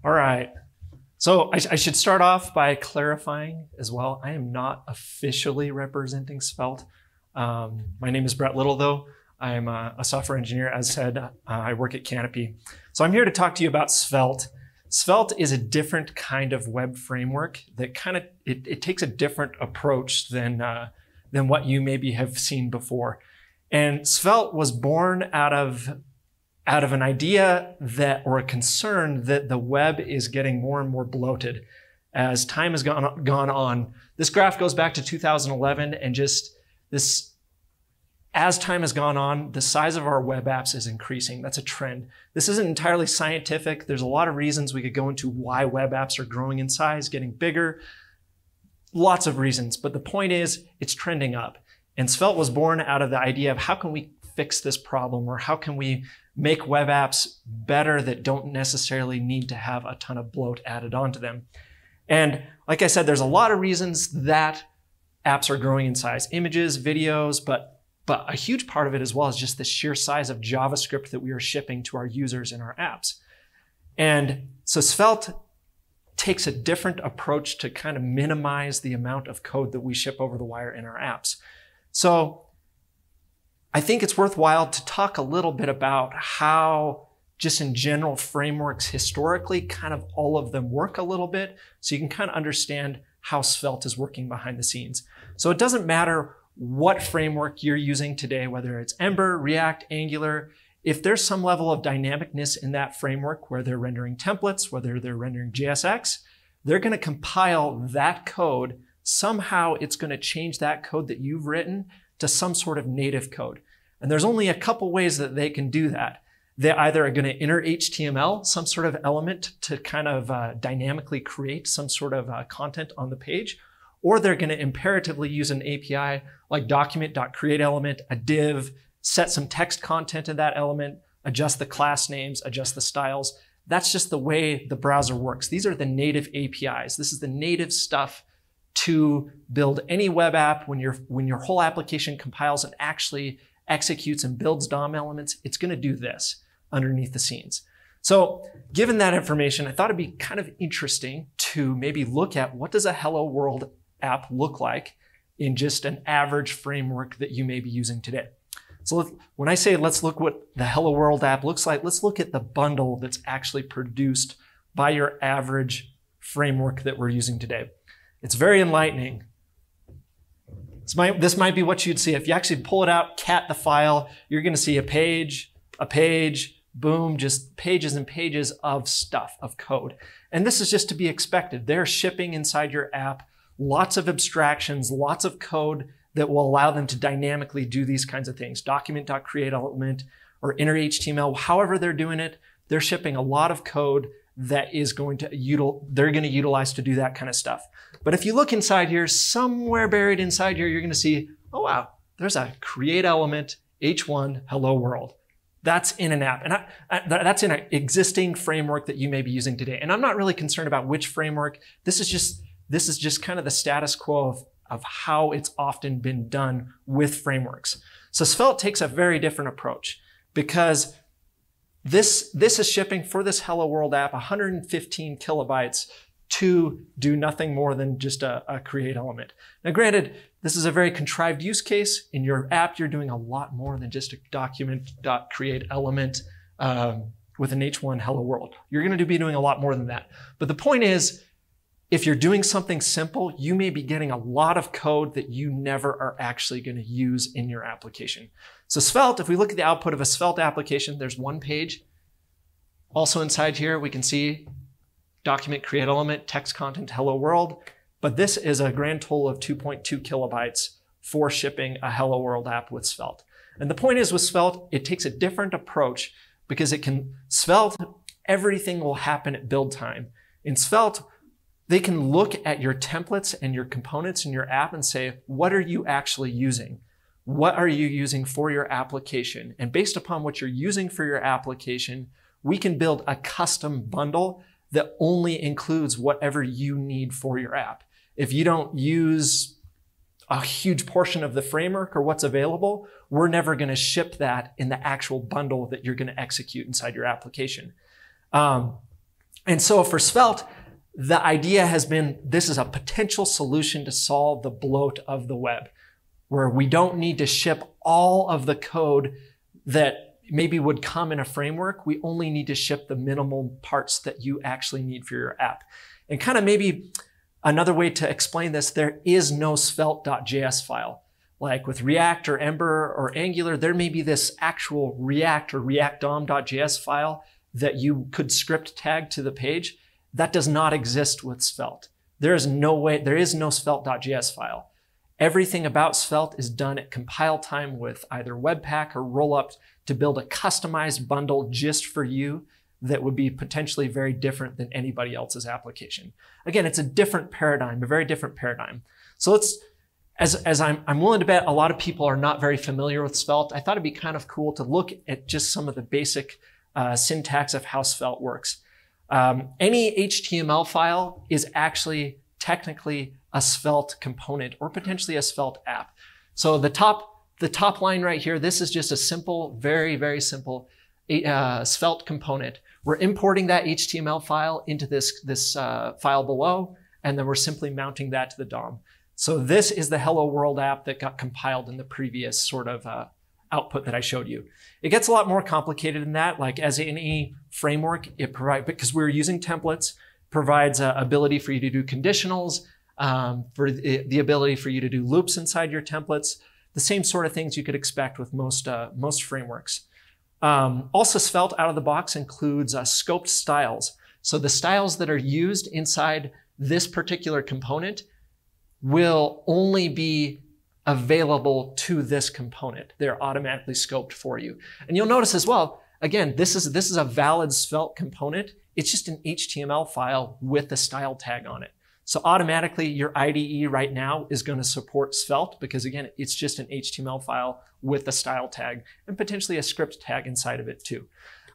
All right. So I should start off by clarifying as well. I am not officially representing Svelte. My name is Bret Little, though. I'm a software engineer. As said, I work at Canopy. So I'm here to talk to you about Svelte. Svelte is a different kind of web framework that it takes a different approach than what you maybe have seen before. And Svelte was born out of an idea or a concern that the web is getting more and more bloated as time has gone on. This graph goes back to 2011, and as time has gone on, the size of our web apps is increasing. That's a trend. This isn't entirely scientific. There's a lot of reasons we could go into why web apps are growing in size, getting bigger, lots of reasons. But the point is, it's trending up. And Svelte was born out of the idea of how can we fix this problem, or how can we make web apps better that don't necessarily need to have a ton of bloat added onto them. And like I said, there's a lot of reasons that apps are growing in size. Images, videos, but a huge part of it as well is just the sheer size of JavaScript that we are shipping to our users in our apps. And so Svelte takes a different approach to kind of minimize the amount of code that we ship over the wire in our apps. So I think it's worthwhile to talk a little bit about how, just in general, frameworks historically, kind of all of them work a little bit, so you can kind of understand how Svelte is working behind the scenes. So it doesn't matter what framework you're using today, whether it's Ember, React, Angular, if there's some level of dynamicness in that framework where they're rendering templates, whether they're rendering JSX, they're going to compile that code. Somehow it's going to change that code that you've written to some sort of native code. And there's only a couple ways that they can do that. They either are going to enter HTML, some sort of element to kind of dynamically create some sort of content on the page, or they're going to imperatively use an API like document.createElement, a div, set some text content in that element, adjust the class names, adjust the styles. That's just the way the browser works. These are the native APIs. This is the native stuff to build any web app. When your whole application compiles and actually executes and builds DOM elements, it's going to do this underneath the scenes. So given that information, I thought it'd be kind of interesting to maybe look at what does a Hello World app look like in just an average framework that you may be using today. So when I say let's look what the Hello World app looks like, let's look at the bundle that's actually produced by your average framework that we're using today. It's very enlightening. This might be what you'd see. If you actually pull it out, cat the file, you're going to see a page, boom, just pages and pages of stuff, of code. And this is just to be expected. They're shipping inside your app lots of abstractions, lots of code that will allow them to dynamically do these kinds of things. Document.createElement or enter HTML, however they're doing it, they're shipping a lot of code that is they're going to utilize to do that kind of stuff. But if you look inside here, somewhere buried inside here, you're going to see, oh wow, there's a create element, H1, hello world. That's in an app, and that's in an existing framework that you may be using today. And I'm not really concerned about which framework. This is just kind of the status quo of how it's often been done with frameworks. So Svelte takes a very different approach, because this is shipping for this Hello World app 115 kilobytes to do nothing more than just a create element. Now granted, this is a very contrived use case. In your app, you're doing a lot more than just a document.createElement with an H1 Hello World. You're going to be doing a lot more than that. But the point is, if you're doing something simple, you may be getting a lot of code that you never are actually going to use in your application. So Svelte, if we look at the output of a Svelte application, there's one page. Also inside here, we can see document create element, text content, hello world. But this is a grand total of 2.2 kilobytes for shipping a Hello World app with Svelte. And the point is with Svelte, it takes a different approach because Svelte, everything will happen at build time. In Svelte, they can look at your templates and your components in your app and say, what are you actually using? What are you using for your application? And based upon what you're using for your application, we can build a custom bundle that only includes whatever you need for your app. If you don't use a huge portion of the framework or what's available, we're never going to ship that in the actual bundle that you're going to execute inside your application. And so for Svelte, the idea has been this is a potential solution to solve the bloat of the web, where we don't need to ship all of the code that maybe would come in a framework. We only need to ship the minimal parts that you actually need for your app. And kind of maybe another way to explain this, there is no svelte.js file. Like with React or Ember or Angular, there may be this actual React or react.dom.js file that you could script tag to the page. That does not exist with Svelte. There is no svelte.js file. Everything about Svelte is done at compile time with either Webpack or Rollup to build a customized bundle just for you that would be potentially very different than anybody else's application. Again, it's a different paradigm, a very different paradigm. So let's, as I'm willing to bet a lot of people are not very familiar with Svelte, I thought it'd be kind of cool to look at just some of the basic syntax of how Svelte works. Any HTML file is actually technically a Svelte component or potentially a Svelte app. So the top line right here, this is just a simple, very, very simple Svelte component. We're importing that HTML file into this file below, and then we're simply mounting that to the DOM. So this is the Hello World app that got compiled in the previous sort of output that I showed you. It gets a lot more complicated than that. Like as any framework, it provides, because we're using templates, provides ability for you to do conditionals, for the ability for you to do loops inside your templates, the same sort of things you could expect with most frameworks. Also, Svelte out of the box includes scoped styles. So the styles that are used inside this particular component will only be available to this component. They're automatically scoped for you. And you'll notice as well, again, this is a valid Svelte component. It's just an HTML file with a style tag on it. So automatically your IDE right now is going to support Svelte because again, it's just an HTML file with a style tag and potentially a script tag inside of it too.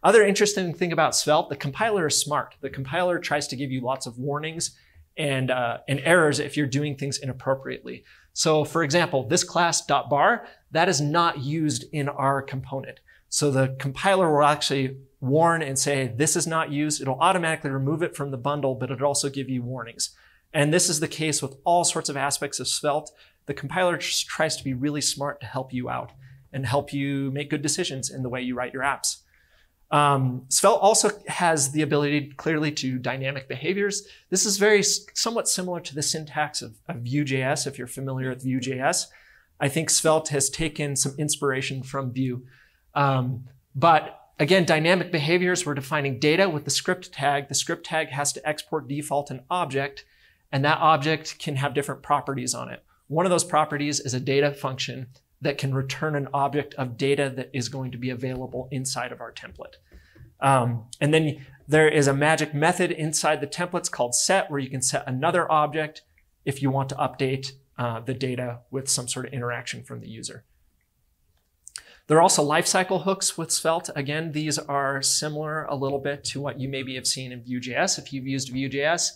Other interesting thing about Svelte, the compiler is smart. The compiler tries to give you lots of warnings and errors if you're doing things inappropriately. So for example, this class.bar, that is not used in our component. So the compiler will actually warn and say, this is not used. It'll automatically remove it from the bundle, but it'll also give you warnings. And this is the case with all sorts of aspects of Svelte. The compiler just tries to be really smart to help you out and help you make good decisions in the way you write your apps. Svelte also has the ability clearly to dynamic behaviors. This is somewhat similar to the syntax of Vue.js, if you're familiar with Vue.js. I think Svelte has taken some inspiration from Vue. But again, dynamic behaviors, we're defining data with the script tag. The script tag has to export default an object, and that object can have different properties on it. One of those properties is a data function that can return an object of data that is going to be available inside of our template. And then there is a magic method inside the templates called set, where you can set another object if you want to update the data with some sort of interaction from the user. There are also lifecycle hooks with Svelte. Again, these are similar a little bit to what you maybe have seen in Vue.js. If you've used Vue.js,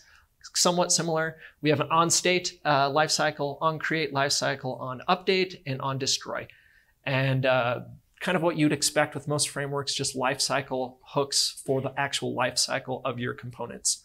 somewhat similar. We have an on-state lifecycle, on-create lifecycle, on-update, and on-destroy. And kind of what you'd expect with most frameworks, just lifecycle hooks for the actual lifecycle of your components.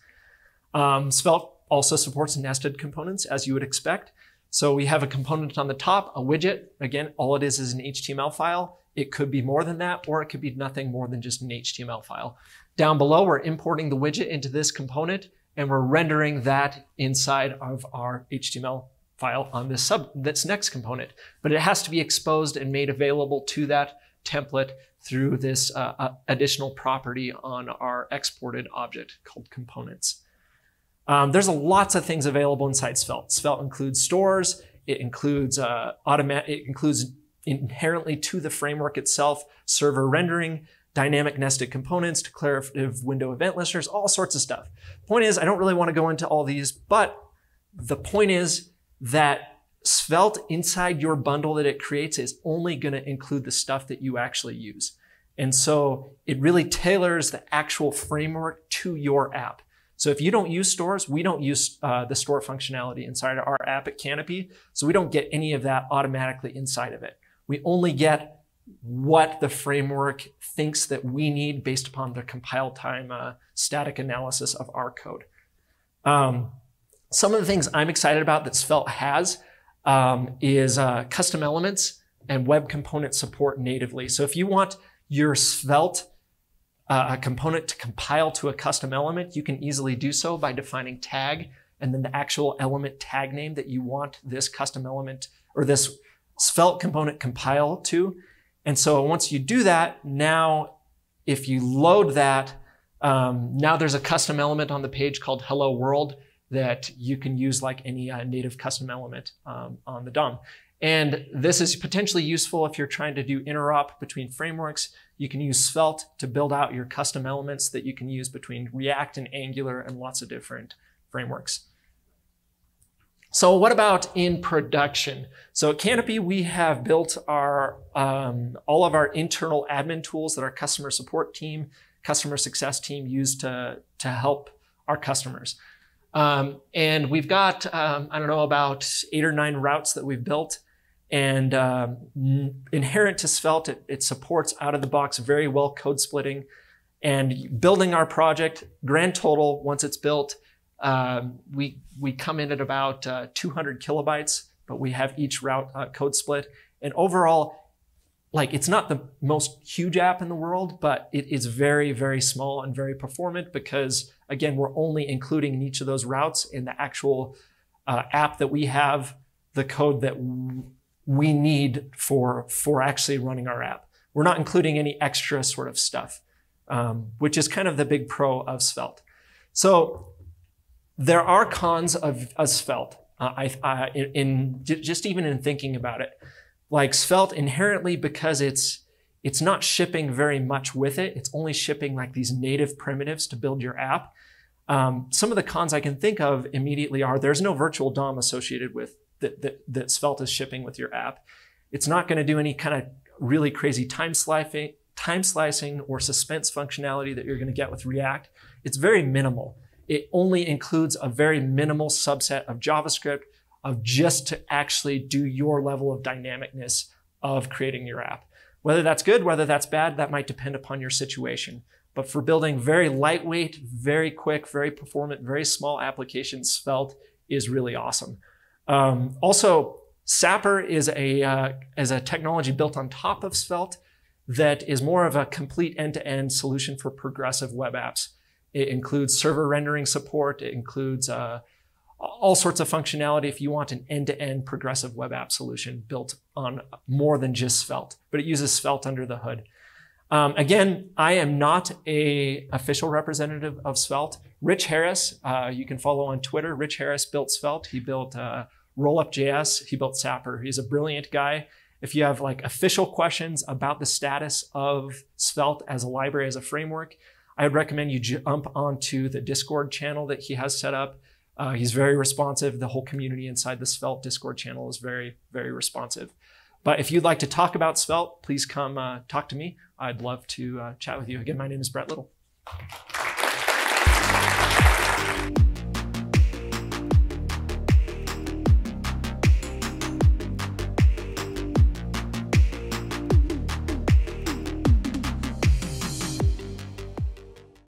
Svelte also supports nested components, as you would expect. So we have a component on the top, a widget. Again, all it is an HTML file. It could be more than that, or it could be nothing more than just an HTML file. Down below, we're importing the widget into this component, and we're rendering that inside of our HTML file on this next component. But it has to be exposed and made available to that template through this additional property on our exported object called components. There's lots of things available inside Svelte. Svelte includes stores. It includes inherently to the framework itself, server rendering, dynamic nested components, declarative window event listers, all sorts of stuff. Point is, I don't really want to go into all these, but the point is that Svelte inside your bundle that it creates is only going to include the stuff that you actually use. And so it really tailors the actual framework to your app. So if you don't use stores, we don't use the store functionality inside our app at Canopy. So we don't get any of that automatically inside of it. We only get what the framework thinks that we need based upon the compile time static analysis of our code. Some of the things I'm excited about that Svelte has is custom elements and web component support natively. So if you want your Svelte component to compile to a custom element, you can easily do so by defining tag and then the actual element tag name that you want this custom element or this Svelte component compile to. And so once you do that, now if you load that, now there's a custom element on the page called Hello World that you can use like any native custom element on the DOM. And this is potentially useful if you're trying to do interop between frameworks. You can use Svelte to build out your custom elements that you can use between React and Angular and lots of different frameworks. So what about in production? So at Canopy, we have built our all of our internal admin tools that our customer support team, customer success team use to help our customers. And we've got, I don't know, about 8 or 9 routes that we've built. And inherent to Svelte, it supports out of the box very well code splitting. And building our project, grand total, once it's built, we come in at about 200 kilobytes, but we have each route code split. And overall, like, it's not the most huge app in the world, but it is very, very small and very performant because, again, we're only including in each of those routes in the actual app that we have the code that we need for actually running our app. We're not including any extra sort of stuff, which is kind of the big pro of Svelte. So there are cons of Svelte, just even in thinking about it. Like Svelte inherently, because it's not shipping very much with it, it's only shipping like these native primitives to build your app. Some of the cons I can think of immediately are there's no virtual DOM associated with that Svelte is shipping with your app. It's not going to do any kind of really crazy time slicing or suspense functionality that you're going to get with React. It's very minimal. It only includes a very minimal subset of JavaScript of just to actually do your level of dynamicness of creating your app. Whether that's good, whether that's bad, that might depend upon your situation. But for building very lightweight, very quick, very performant, very small applications, Svelte is really awesome. Also, Sapper is a technology built on top of Svelte that is more of a complete end-to-end solution for progressive web apps. It includes server rendering support. It includes all sorts of functionality if you want an end-to-end progressive web app solution built on more than just Svelte, but it uses Svelte under the hood. Again, I am not an official representative of Svelte. Rich Harris, you can follow on Twitter. Rich Harris built Svelte. He built Rollup.js. He built Sapper. He's a brilliant guy. If you have like official questions about the status of Svelte as a library, as a framework, I would recommend you jump onto the Discord channel that he has set up. He's very responsive. The whole community inside the Svelte Discord channel is very, very responsive. But if you'd like to talk about Svelte, please come talk to me. I'd love to chat with you. Again, my name is Bret Little.